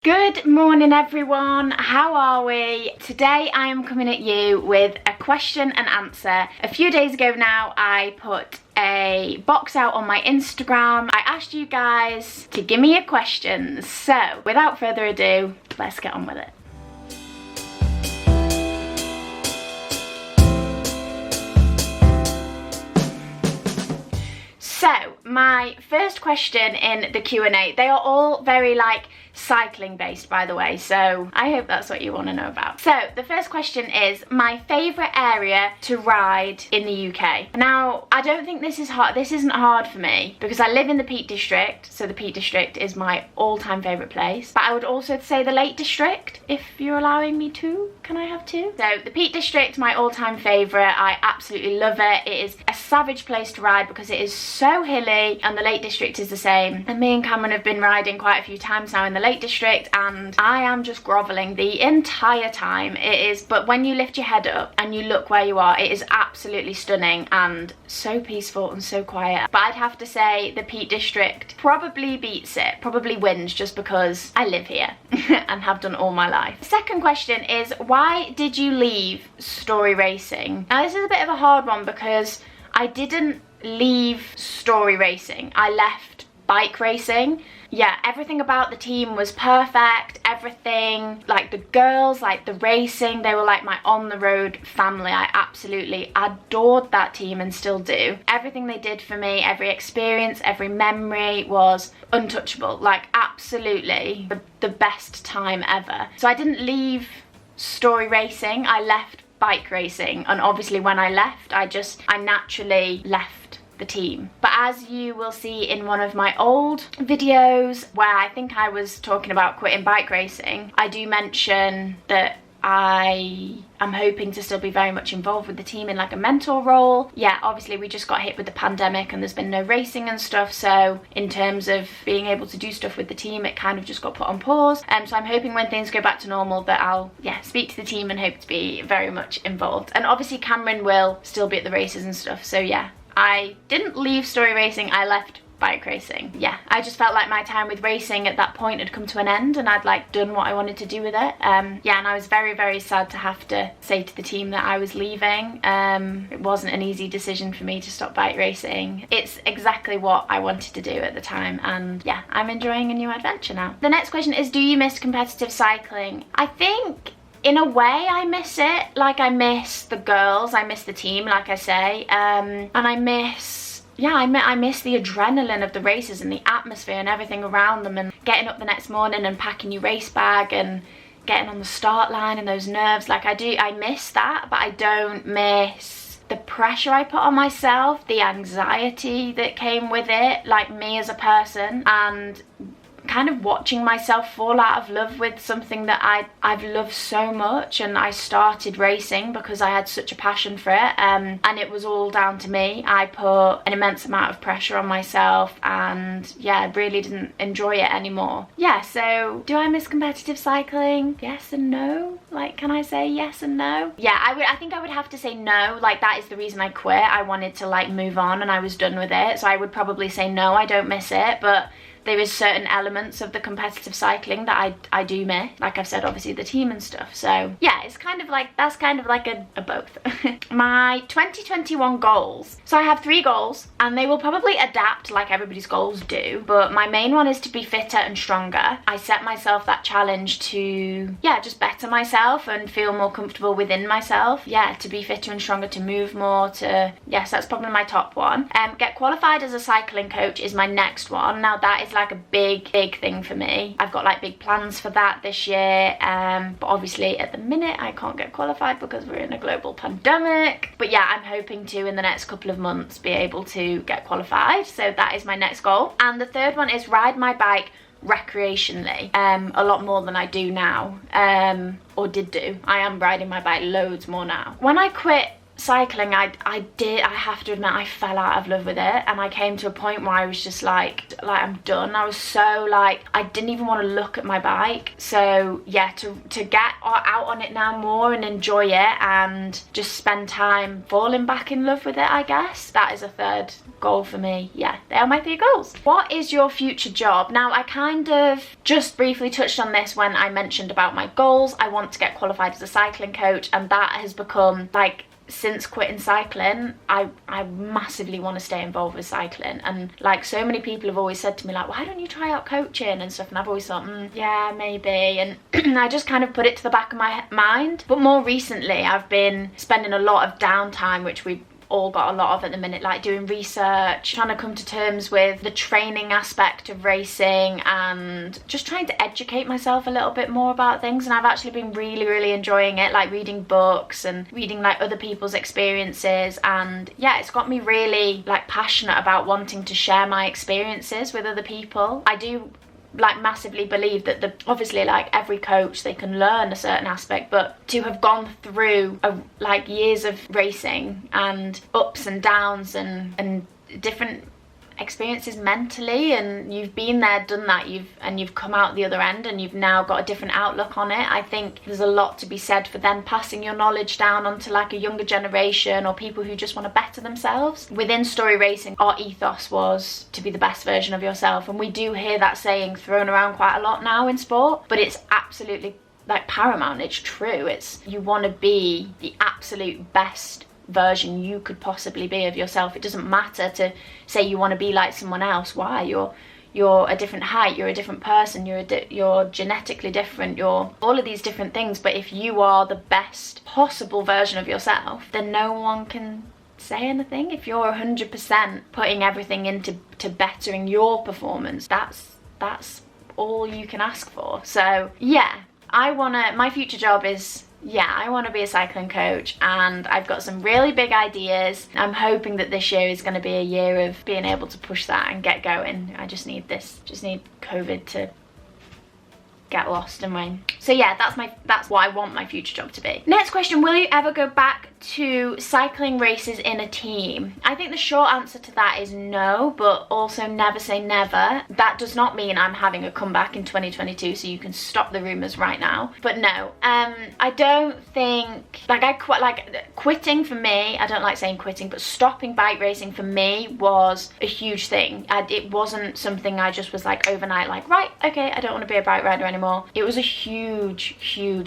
Good morning everyone, how are we? Today I am coming at you with a question and answer. A few days ago now I put a box out on my Instagram. I asked you guys to give me your questions. So without further ado, let's get on with it. So my first question in the Q&A, they are all very cycling based, by the way, so I hope that's what you want to know about. So the first question is my favourite area to ride in the UK. Now I don't think this is hard. This isn't hard for me because I live in the Peak District, so the Peak District is my all-time favourite place. But I would also say the Lake District, if you're allowing me to. Can I have two? So the Peak District, my all-time favourite. I absolutely love it. It is a savage place to ride because it is so hilly, and the Lake District is the same. And me and Cameron have been riding quite a few times now in the Lake District, and I am just groveling the entire time. It is, but when you lift your head up and you look where you are, it is absolutely stunning and so peaceful and so quiet. But I'd have to say the Peak District probably beats it, probably wins, just because I live here and have done all my life. The second question is, why did you leave story racing? Now this is a bit of a hard one because I didn't leave story racing, I left bike racing. Yeah, everything about the team was perfect. Everything, like the girls, like the racing, they were like my on-the-road family. I absolutely adored that team and still do. Everything they did for me, every experience, every memory was untouchable. Like absolutely the best time ever. So I didn't leave story racing, I left bike racing. And obviously when I left, I naturally left the team. But as you will see in one of my old videos where I think I was talking about quitting bike racing, I do mention that I am hoping to still be very much involved with the team in like a mentor role. Yeah, obviously we just got hit with the pandemic and there's been no racing and stuff, so in terms of being able to do stuff with the team, it kind of just got put on pause. So I'm hoping when things go back to normal that I'll speak to the team and hope to be very much involved. And obviously Cameron will still be at the races and stuff, so yeah, I didn't leave story racing, I left bike racing. Yeah, I just felt like my time with racing at that point had come to an end and I'd done what I wanted to do with it. Yeah, and I was very, very sad to have to say to the team that I was leaving. It wasn't an easy decision for me to stop bike racing. It's exactly what I wanted to do at the time, and yeah, I'm enjoying a new adventure now. The next question is, do you miss competitive cycling? I think in a way I miss it. Like I miss the girls, I miss the team, like I say, and I miss the adrenaline of the races and the atmosphere and everything around them, and getting up the next morning and packing your race bag and getting on the start line and those nerves. Like I miss that, but I don't miss the pressure I put on myself, the anxiety that came with it, like me as a person, and kind of watching myself fall out of love with something that I've loved so much. And I started racing because I had such a passion for it, and it was all down to me. I put an immense amount of pressure on myself and yeah, really didn't enjoy it anymore. Yeah, so do I miss competitive cycling? Yes and no. Like, can I say yes and no? Yeah, I think I would have to say no. Like, that is the reason I quit. I wanted to move on and I was done with it, so I would probably say no, I don't miss it. But there is certain elements of the competitive cycling that I do miss. Like I've said, obviously the team and stuff. So yeah, it's kind of that's kind of like a both. My 2021 goals. So I have 3 goals and they will probably adapt like everybody's goals do. But my main one is to be fitter and stronger. I set myself that challenge to, yeah, just better myself and feel more comfortable within myself. Yeah, to be fitter and stronger, to move more, to, yes, that's probably my top one. Get qualified as a cycling coach is my next one. Now that is like a big thing for me. I've got like big plans for that this year, but obviously at the minute I can't get qualified because we're in a global pandemic. But yeah, I'm hoping to in the next couple of months be able to get qualified, so that is my next goal. And the third one is ride my bike recreationally, a lot more than I do now, or did do. I am riding my bike loads more now. When I quit cycling, I have to admit, I fell out of love with it, and I came to a point where I was just like I'm done. I was so like, I didn't even want to look at my bike. So yeah, to get out on it now more and enjoy it and just spend time falling back in love with it, I guess. That is a third goal for me. Yeah, they are my 3 goals. What is your future job? Now, I kind of just briefly touched on this when I mentioned about my goals. I want to get qualified as a cycling coach, and that has become like, since quitting cycling, I massively want to stay involved with cycling. And like, so many people have always said to me like, why don't you try out coaching and stuff, and I've always thought, yeah, maybe, and I just kind of put it to the back of my mind. But more recently, I've been spending a lot of downtime, which we all got a lot of at the minute, like doing research, trying to come to terms with the training aspect of racing, and just trying to educate myself a little bit more about things. And I've actually been really enjoying it, like reading books and reading like other people's experiences. And yeah, it's got me really like passionate about wanting to share my experiences with other people. I do like massively believe that obviously like every coach, they can learn a certain aspect, but to have gone through like years of racing and ups and downs and different experiences mentally, and you've been there, done that, you've come out the other end, and you've now got a different outlook on it. I think there's a lot to be said for then passing your knowledge down onto like a younger generation, or people who just want to better themselves. Within Story Racing, our ethos was to be the best version of yourself, and we do hear that saying thrown around quite a lot now in sport, but it's absolutely like paramount. It's true. It's, you want to be the absolute best version you could possibly be of yourself. It doesn't matter to say you want to be like someone else. Why? You're a different height, you're a different person, you're genetically different, you're all of these different things. But if you are the best possible version of yourself, then no one can say anything. If you're 100% putting everything into bettering your performance, that's all you can ask for. So yeah, my future job is, yeah, I want to be a cycling coach, and I've got some really big ideas. I'm hoping that this year is going to be a year of being able to push that and get going. I just need COVID to get lost and wane. So yeah, that's what I want my future job to be. Next question, will you ever go back to cycling races in a team? I think the short answer to that is no, but also never say never. That does not mean I'm having a comeback in 2022, so you can stop the rumors right now. But no, I don't think, quitting for me, I don't like saying quitting, but stopping bike racing for me was a huge thing. It wasn't something I just was like overnight like, right, okay, I don't want to be a bike rider anymore. It was a huge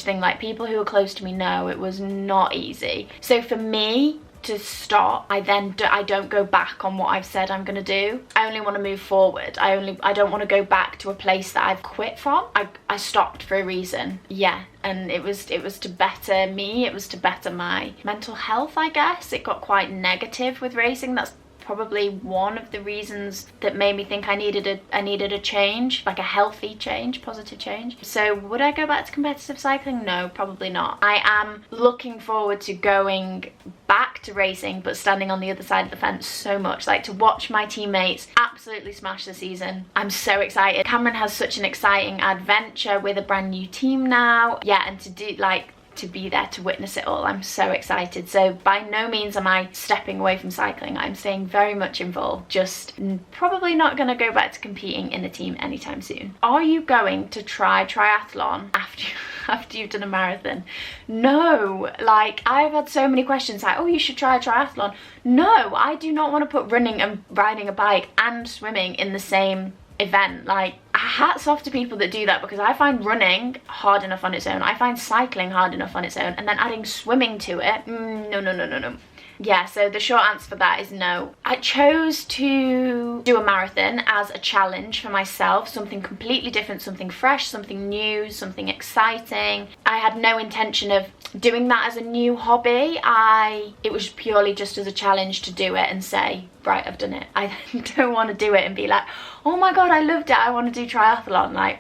thing. Like, people who are close to me know it was not easy. So for me to stop, I don't go back on what I've said I'm gonna do. I only want to move forward. I don't want to go back to a place that I've quit from. I stopped for a reason. Yeah, and it was to better me. It was to better my mental health, I guess. It got quite negative with racing. That's probably one of the reasons that made me think I needed a change, like a healthy change, positive change. So would I go back to competitive cycling? No, probably not. I am looking forward to going back to racing, but standing on the other side of the fence so much, like to watch my teammates absolutely smash the season. I'm so excited. Cameron has such an exciting adventure with a brand new team now. Yeah, and to be there to witness it all. I'm so excited. So by no means am I stepping away from cycling. I'm staying very much involved, just probably not going to go back to competing in a team anytime soon. Are you going to try triathlon after you've done a marathon? No, like, I've had so many questions like, oh, you should try a triathlon. No, I do not want to put running and riding a bike and swimming in the same event. Like, hats off to people that do that, because I find running hard enough on its own. I find cycling hard enough on its own, and then adding swimming to it, no. Yeah, so the short answer for that is no. I chose to do a marathon as a challenge for myself, something completely different, something fresh, something new, something exciting. I had no intention of doing that as a new hobby. It was purely just as a challenge to do it and say, right, I've done it. I don't want to do it and be like, oh my god, I loved it, I want to do triathlon. Like,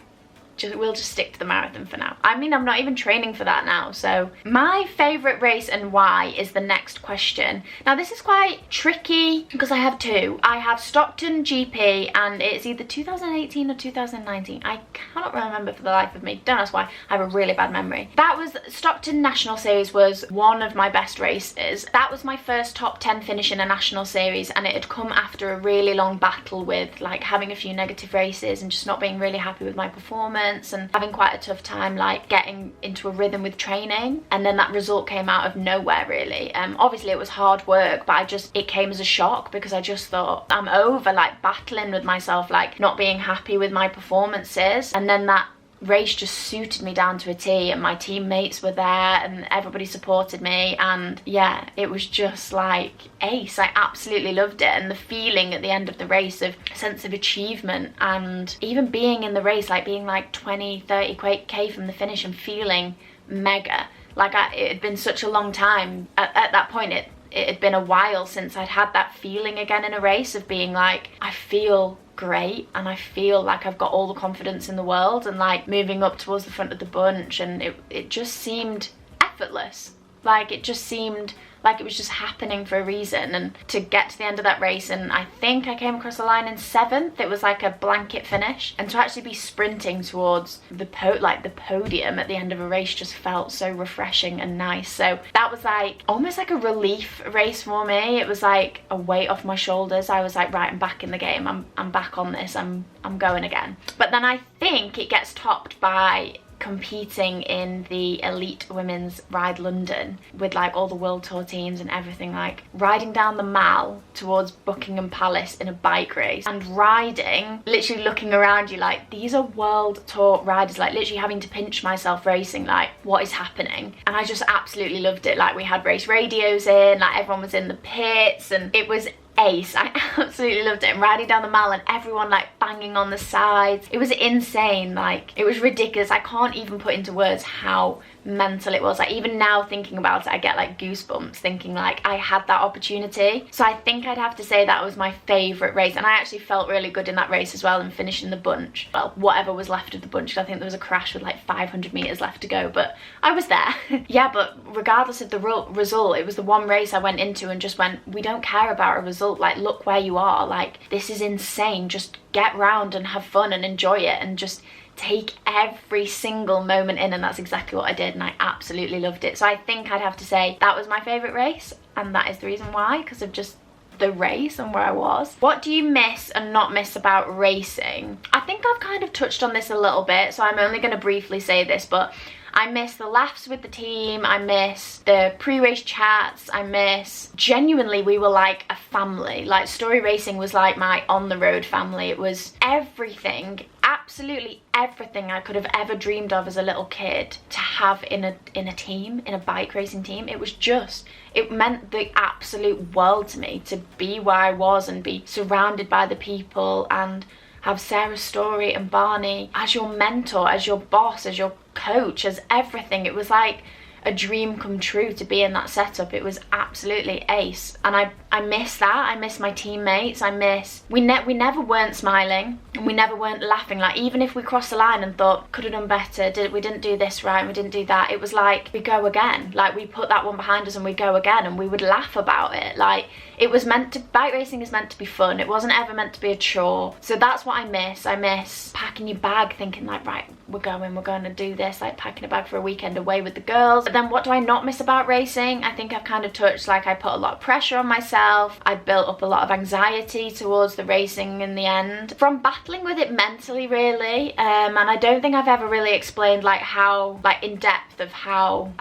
we'll just stick to the marathon for now. I mean, I'm not even training for that now. So my favourite race and why is the next question. Now this is quite tricky because I have two. I have Stockton GP and it's either 2018 or 2019. I cannot remember for the life of me. Don't ask why, I have a really bad memory. That was Stockton National Series, was one of my best races. That was my first top 10 finish in a national series, and it had come after a really long battle with like having a few negative races and just not being really happy with my performance and having quite a tough time like getting into a rhythm with training. And then that result came out of nowhere really. Obviously it was hard work, but it came as a shock because I just thought I'm over like battling with myself, like not being happy with my performances. And then that race just suited me down to a T, and my teammates were there and everybody supported me, and yeah, it was just like ace. I absolutely loved it, and the feeling at the end of the race of sense of achievement, and even being in the race, like being like 20-30k from the finish and feeling mega. Like it had been such a long time at that point. It had been a while since I'd had that feeling again in a race of being like, I feel great and I feel like I've got all the confidence in the world, and like moving up towards the front of the bunch, and it just seemed effortless. Like it just seemed like it was just happening for a reason. And to get to the end of that race, and I think I came across the line in 7th, it was like a blanket finish, and to actually be sprinting towards the podium at the end of a race just felt so refreshing and nice. So that was like almost like a relief race for me. It was like a weight off my shoulders. I was like, right, I'm back in the game, I'm back on this, I'm going again. But then I think it gets topped by competing in the elite women's ride London with like all the world tour teams and everything, like riding down the Mall towards Buckingham Palace in a bike race and riding, literally looking around you like these are world tour riders, like literally having to pinch myself racing, like what is happening. And I just absolutely loved it. Like we had race radios in, like everyone was in the pits, and it was ace. I absolutely loved it. And riding down the Mall and everyone like banging on the sides, it was insane. Like it was ridiculous. I can't even put into words how mental it was. Like even now thinking about it, I get like goosebumps thinking like I had that opportunity. So I think I'd have to say that was my favourite race, and I actually felt really good in that race as well, and finishing the bunch, well, whatever was left of the bunch, because I think there was a crash with like 500 meters left to go, but I was there. Yeah, but regardless of the result, it was the one race I went into and just went, we don't care about a result, like look where you are, like this is insane, just get round and have fun and enjoy it and just take every single moment in. And that's exactly what I did, and I absolutely loved it. So I think I'd have to say that was my favourite race, and that is the reason why, because of just the race and where I was. What do you miss and not miss about racing? I think I've kind of touched on this a little bit, so I'm only going to briefly say this, but I miss the laughs with the team, I miss the pre-race chats, I miss, genuinely we were like a family. Like Story Racing was like my on-the-road family. It was everything, absolutely everything I could have ever dreamed of as a little kid to have in a team, in a bike racing team. It was just, it meant the absolute world to me to be where I was and be surrounded by the people and have Sarah Story and Barney as your mentor, as your boss, as your coach, as everything. It was like a dream come true to be in that setup. It was absolutely ace, and I miss that. I miss my teammates. I miss we never weren't smiling and we never weren't laughing. Like even if we crossed the line and thought could have done better, we didn't do this right and we didn't do that, it was like we go again. Like we put that one behind us and we go again, and we would laugh about it. Like it was meant to, bike racing is meant to be fun. It wasn't ever meant to be a chore. So that's what I miss. I miss packing your bag thinking like, right, we're going to do this, like packing a bag for a weekend away with the girls. But then what do I not miss about racing? I think I've kind of touched, like I put a lot of pressure on myself. I built up a lot of anxiety towards the racing in the end from battling with it mentally, really. And I don't think I've ever really explained like how, like in depth of how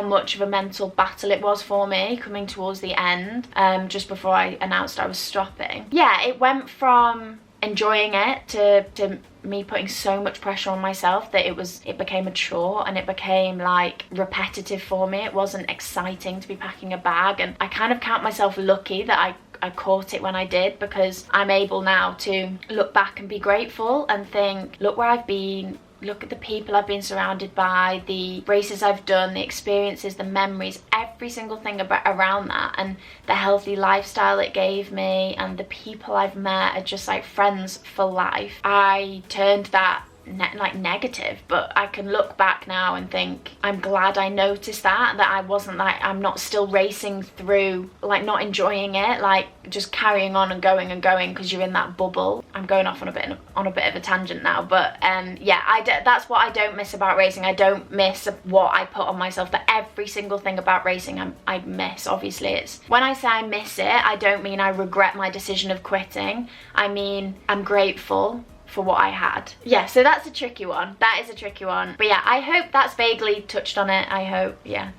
much of a mental battle it was for me coming towards the end, just before I announced I was stopping. Yeah, it went from enjoying it to me putting so much pressure on myself that it became a chore, and it became like repetitive for me. It wasn't exciting to be packing a bag, and I kind of count myself lucky that I caught it when I did, because I'm able now to look back and be grateful and think, look where I've been, look at the people I've been surrounded by, the races I've done, the experiences, the memories, every single thing around that, and the healthy lifestyle it gave me, and the people I've met are just like friends for life. I turned that like negative, but I can look back now and think I'm glad I noticed that I wasn't like, I'm not still racing through, like not enjoying it, like just carrying on and going because you're in that bubble. I'm going off on a bit of a tangent now, but yeah, that's what I don't miss about racing. I don't miss what I put on myself, but every single thing about racing I miss. Obviously, it's when I say I miss it, I don't mean I regret my decision of quitting. I mean I'm grateful for what I had. Yeah, so that's a tricky one. That is a tricky one. But yeah, I hope that's vaguely touched on it. I hope, yeah.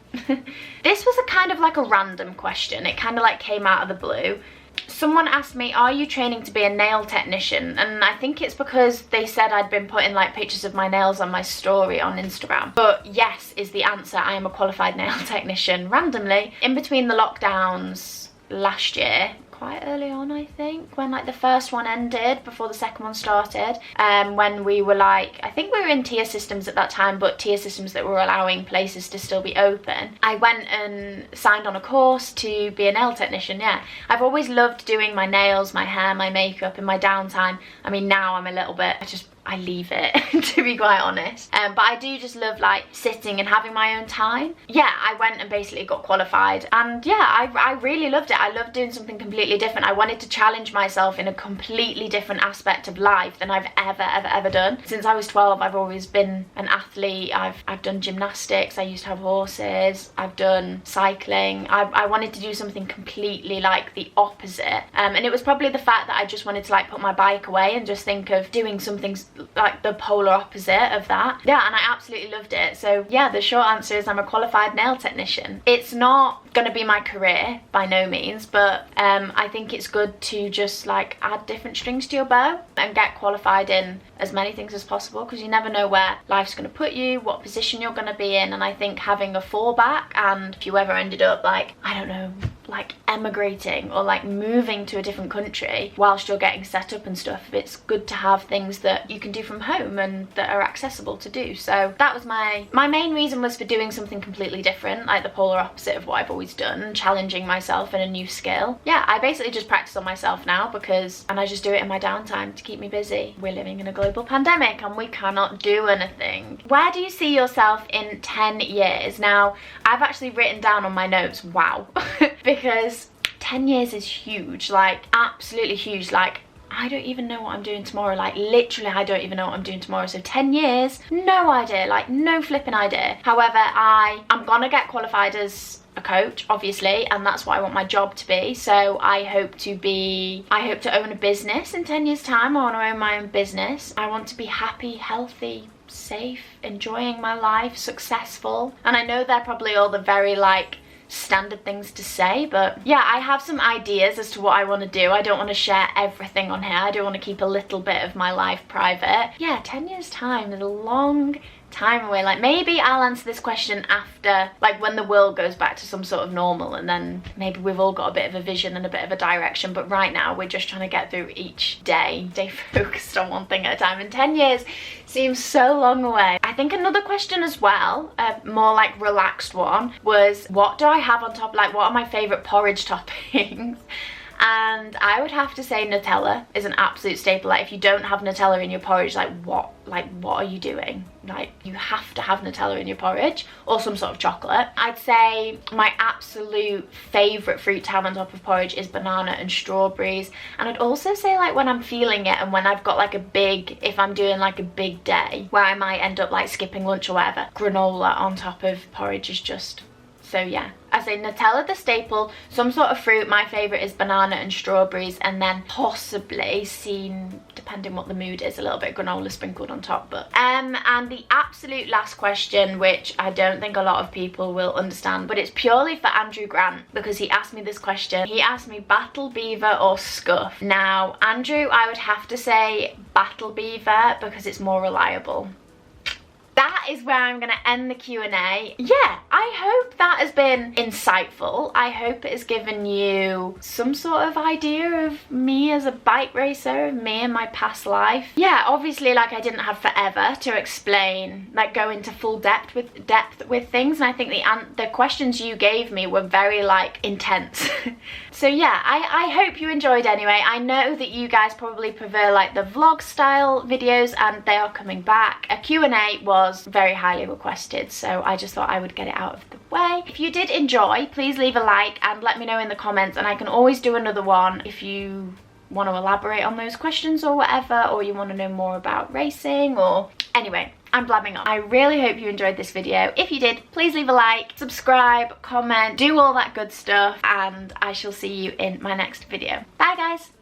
This was a kind of like a random question. It kind of like came out of the blue. Someone asked me, are you training to be a nail technician? And I think it's because they said I'd been putting like pictures of my nails on my story on Instagram. But yes is the answer. I am a qualified nail technician randomly. In between the lockdowns last year, quite early on, I think, when like the first one ended before the second one started, when we were like, I think we were in tier systems at that time, but tier systems that were allowing places to still be open, I went and signed on a course to be a nail technician. Yeah, I've always loved doing my nails, my hair, my makeup in my downtime. I mean, now I'm a little bit, I leave it to be quite honest, but I do just love like sitting and having my own time. Yeah, I went and basically got qualified, and yeah, I really loved it. I loved doing something completely different. I wanted to challenge myself in a completely different aspect of life than I've ever done. Since I was 12, I've always been an athlete. I've done gymnastics, I used to have horses, I've done cycling. I wanted to do something completely like the opposite, and it was probably the fact that I just wanted to like put my bike away and just think of doing something like the polar opposite of that. Yeah, and I absolutely loved it. So yeah, the short answer is I'm a qualified nail technician. It's not gonna be my career by no means, but I think it's good to just like add different strings to your bow and get qualified in as many things as possible, because you never know where life's gonna put you, what position you're gonna be in. And I think having a fallback, and if you ever ended up like, I don't know, like emigrating or like moving to a different country whilst you're getting set up and stuff, it's good to have things that you can do from home and that are accessible to do. So that was my main reason, was for doing something completely different, like the polar opposite of what I've always done, challenging myself in a new skill. Yeah, I basically just practice on myself now and I just do it in my downtime to keep me busy. We're living in a global pandemic and we cannot do anything. Where do you see yourself in 10 years? Now, I've actually written down on my notes, wow, because 10 years is huge, like absolutely huge. Like, I don't even know what I'm doing tomorrow. Like literally, I don't even know what I'm doing tomorrow. So 10 years, no idea, like no flipping idea. However, I'm gonna get qualified as a coach, obviously, and that's what I want my job to be. So I hope to own a business in 10 years time. I want to own my own business. I want to be happy, healthy, safe, enjoying my life, successful. And I know they're probably all the very like standard things to say, but yeah, I have some ideas as to what I want to do. I don't want to share everything on here. I do want to keep a little bit of my life private. Yeah, 10 years time is a long time away. Like maybe I'll answer this question after, like when the world goes back to some sort of normal, and then maybe we've all got a bit of a vision and a bit of a direction. But right now we're just trying to get through each day, stay focused on one thing at a time, and 10 years seems so long away. I think another question as well, a more like relaxed one, was what do I have on top, like what are my favorite porridge toppings? And I would have to say Nutella is an absolute staple. Like if you don't have Nutella in your porridge, like what are you doing? Like you have to have Nutella in your porridge, or some sort of chocolate. I'd say my absolute favorite fruit to have on top of porridge is banana and strawberries. And I'd also say like when I'm feeling it, and when I've got like if I'm doing like a big day where I might end up like skipping lunch or whatever, granola on top of porridge is just, so yeah, I say Nutella the staple, some sort of fruit. My favourite is banana and strawberries, and then possibly, depending what the mood is, a little bit of granola sprinkled on top. But and the absolute last question, which I don't think a lot of people will understand, but it's purely for Andrew Grant, because he asked me this question. He asked me Battle Beaver or Scuff. Now, Andrew, I would have to say Battle Beaver because it's more reliable. that is where I'm gonna end the Q&A. Yeah, I hope that has been insightful. I hope it has given you some sort of idea of me as a bike racer, of me in my past life. Yeah, obviously, like, I didn't have forever to explain, like, go into full depth with things, and I think the questions you gave me were very, like, intense. So yeah, I hope you enjoyed anyway. I know that you guys probably prefer, like, the vlog style videos, and they are coming back. A Q&A was very highly requested, so I just thought I would get it out of the way. If you did enjoy, please leave a like and let me know in the comments, and I can always do another one if you want to elaborate on those questions or whatever, or you want to know more about racing, or anyway, I'm blabbing on. I really hope you enjoyed this video. If you did, please leave a like, subscribe, comment, do all that good stuff, and I shall see you in my next video. Bye guys.